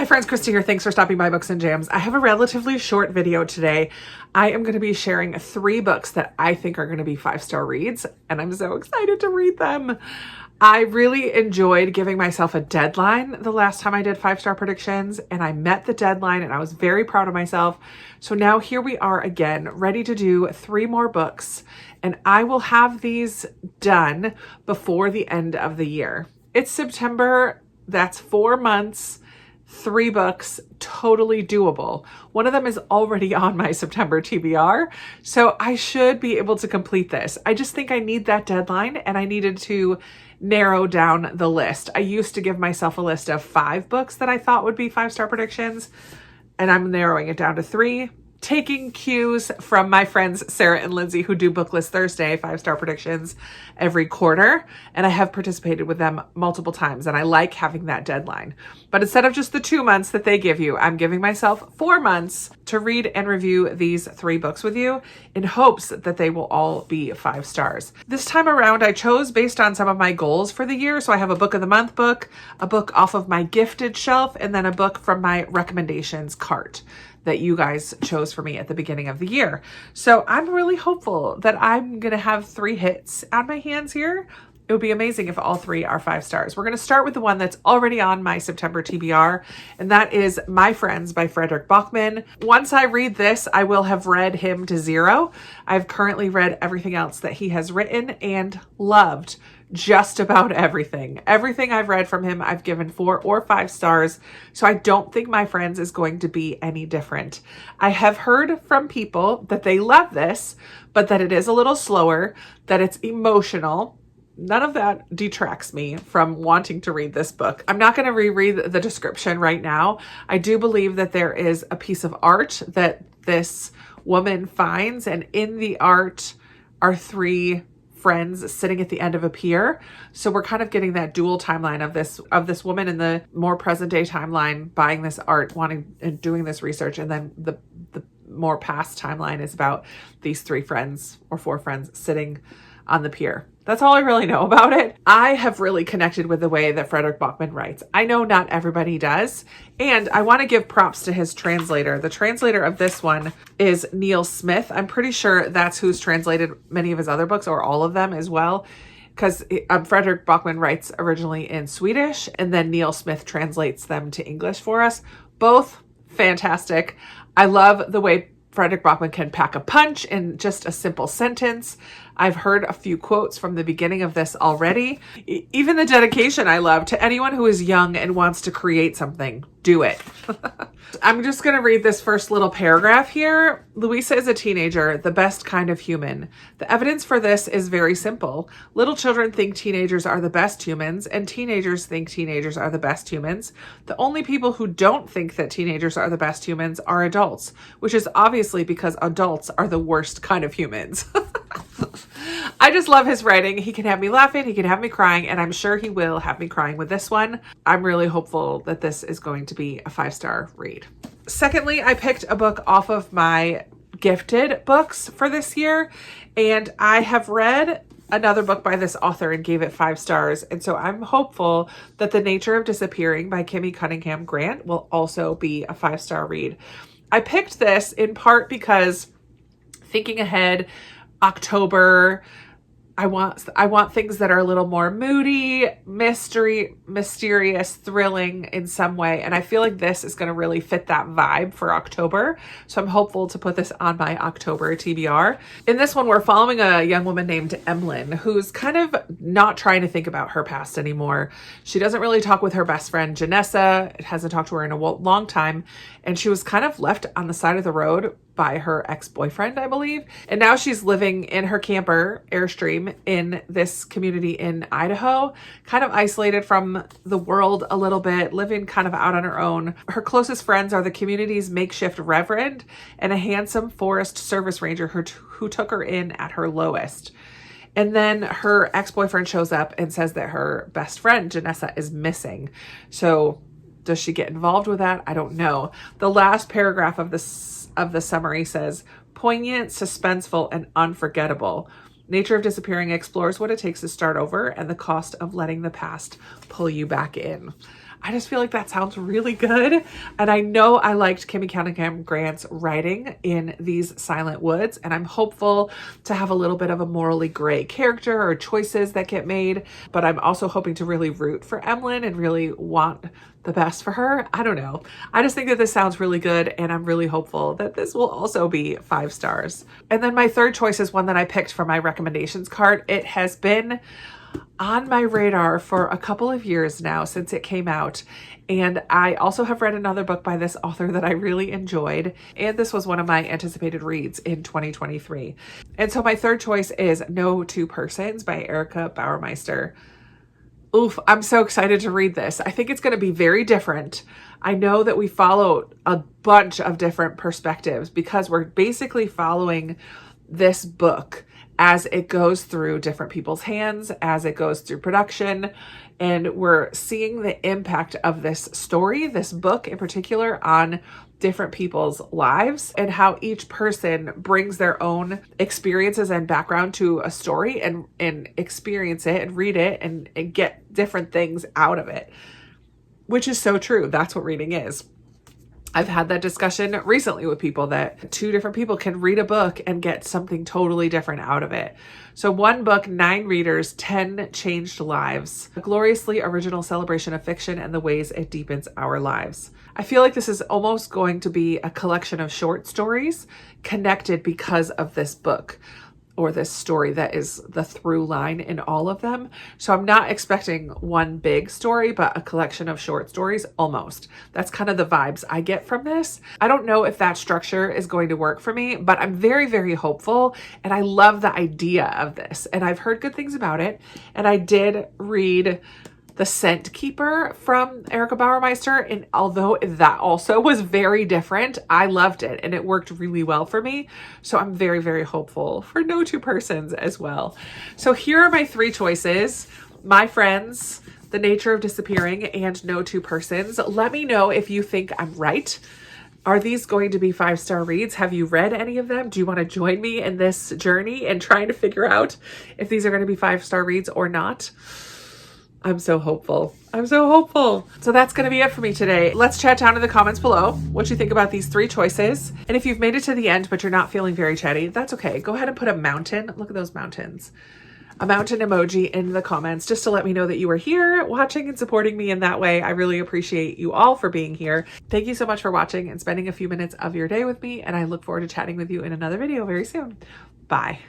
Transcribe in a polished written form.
Hi friends, Krista here. Thanks for stopping by Books and Jams. I have a relatively short video today. I am going to be sharing 3 books that I think are going to be 5-star reads, and I'm so excited to read them. I really enjoyed giving myself a deadline the last time I did 5-star predictions, and I met the deadline and I was very proud of myself. So now here we are again, ready to do 3 more books, and I will have these done before the end of the year. It's September. That's 4 months. 3 books, totally doable. One of them is already on my September TBR, so I should be able to complete this. I just think I need that deadline, and I needed to narrow down the list. I used to give myself a list of 5 books that I thought would be 5-star predictions, and I'm narrowing it down to 3. Taking cues from my friends Sarah and Lindsay, who do Booklist Thursday 5-star predictions every quarter, and I have participated with them multiple times, and I like having that deadline. But instead of just the 2 months that they give you, I'm giving myself 4 months to read and review these 3 books with you in hopes that they will all be 5 stars. This time around, I chose based on some of my goals for the year. So I have a book of the month book, a book off of my gifted shelf, and then a book from my recommendations cart that you guys chose for me at the beginning of the year. So I'm really hopeful that I'm going to have 3 hits on my hands here. It would be amazing if all 3 are 5 stars. We're going to start with the one that's already on my September TBR, and that is My Friends by Frederick Bachman. Once I read this, I will have read him to 0. I've currently read everything else that he has written and loved just about everything. Everything I've read from him, I've given 4 or 5 stars. So I don't think My Friends is going to be any different. I have heard from people that they love this, but that it is a little slower, that it's emotional. None of that detracts me from wanting to read this book. I'm not going to reread the description right now. I do believe that there is a piece of art that this woman finds, and in the art are 3 friends sitting at the end of a pier. So we're kind of getting that dual timeline of this woman in the more present day timeline buying this art, wanting and doing this research, and then the more past timeline is about these 3 friends or 4 friends sitting on the pier. That's all I really know about it. I have really connected with the way that Frederick Bachman writes. I know not everybody does, and I want to give props to his translator. The translator of this one is Neil Smith. I'm pretty sure that's who's translated many of his other books, or all of them as well, because Frederick Bachman writes originally in Swedish, and then Neil Smith translates them to English for us. Both fantastic. I love the way Frederick Bachman can pack a punch in just a simple sentence. I've heard a few quotes from the beginning of this already. Even the dedication I love. To anyone who is young and wants to create something, do it. I'm just going to read this first little paragraph here. Louisa is a teenager, the best kind of human. The evidence for this is very simple. Little children think teenagers are the best humans, and teenagers think teenagers are the best humans. The only people who don't think that teenagers are the best humans are adults, which is obviously because adults are the worst kind of humans. I just love his writing. He can have me laughing, he can have me crying, and I'm sure he will have me crying with this one. I'm really hopeful that this is going to be a 5-star read. Secondly, I picked a book off of my gifted books for this year, and I have read another book by this author and gave it 5 stars. And so I'm hopeful that The Nature of Disappearing by Kimmy Cunningham Grant will also be a 5-star read. I picked this in part because thinking ahead, October, I want things that are a little more moody, mysterious, thrilling in some way. And I feel like this is going to really fit that vibe for October. So I'm hopeful to put this on my October TBR. In this one, we're following a young woman named Emlyn, who's kind of not trying to think about her past anymore. She doesn't really talk with her best friend, Janessa. Hasn't talked to her in a long time. And she was kind of left on the side of the road by her ex-boyfriend, I believe. And now she's living in her camper, Airstream, in this community in Idaho, kind of isolated from the world a little bit, living kind of out on her own. Her closest friends are the community's makeshift reverend and a handsome forest service ranger who took her in at her lowest. And then her ex-boyfriend shows up and says that her best friend, Janessa, is missing. So does she get involved with that? I don't know. The last paragraph of the summary says, poignant, suspenseful, and unforgettable. Nature of Disappearing explores what it takes to start over and the cost of letting the past pull you back in. I just feel like that sounds really good. And I know I liked Kimmy Cunningham Grant's writing in These Silent Woods, and I'm hopeful to have a little bit of a morally gray character or choices that get made, but I'm also hoping to really root for Emlyn and really want the best for her. I don't know. I just think that this sounds really good, and I'm really hopeful that this will also be 5 stars. And then my third choice is one that I picked for my recommendations card. It has been on my radar for a couple of years now since it came out. And I also have read another book by this author that I really enjoyed. And this was one of my anticipated reads in 2023. And so my third choice is No Two Persons by Erica Bauermeister. Oof, I'm so excited to read this. I think it's going to be very different. I know that we follow a bunch of different perspectives because we're basically following this book as it goes through different people's hands, as it goes through production, and we're seeing the impact of this story, this book in particular, on different people's lives and how each person brings their own experiences and background to a story and experience it and read it and get different things out of it, which is so true. That's what reading is. I've had that discussion recently with people that 2 different people can read a book and get something totally different out of it. So one book, 9 readers, 10 changed lives. A gloriously original celebration of fiction and the ways it deepens our lives. I feel like this is almost going to be a collection of short stories connected because of this book, or this story that is the through line in all of them. So I'm not expecting one big story, but a collection of short stories almost. That's kind of the vibes I get from this. I don't know if that structure is going to work for me, but I'm very, very hopeful. And I love the idea of this. And I've heard good things about it. And I did read The Scent Keeper from Erica Bauermeister, and although that also was very different, I loved it and it worked really well for me. So I'm very, very hopeful for No Two Persons as well. So here are my 3 choices: My Friends, The Nature of Disappearing, and No Two Persons. Let me know if you think I'm right. Are these going to be 5-star reads? Have you read any of them? Do you want to join me in this journey and trying to figure out if these are going to be 5-star reads or not? I'm so hopeful. I'm so hopeful. So that's going to be it for me today. Let's chat down in the comments below what you think about these 3 choices. And if you've made it to the end, but you're not feeling very chatty, that's okay. Go ahead and put a mountain. Look at those mountains. A mountain emoji in the comments just to let me know that you are here watching and supporting me in that way. I really appreciate you all for being here. Thank you so much for watching and spending a few minutes of your day with me. And I look forward to chatting with you in another video very soon. Bye.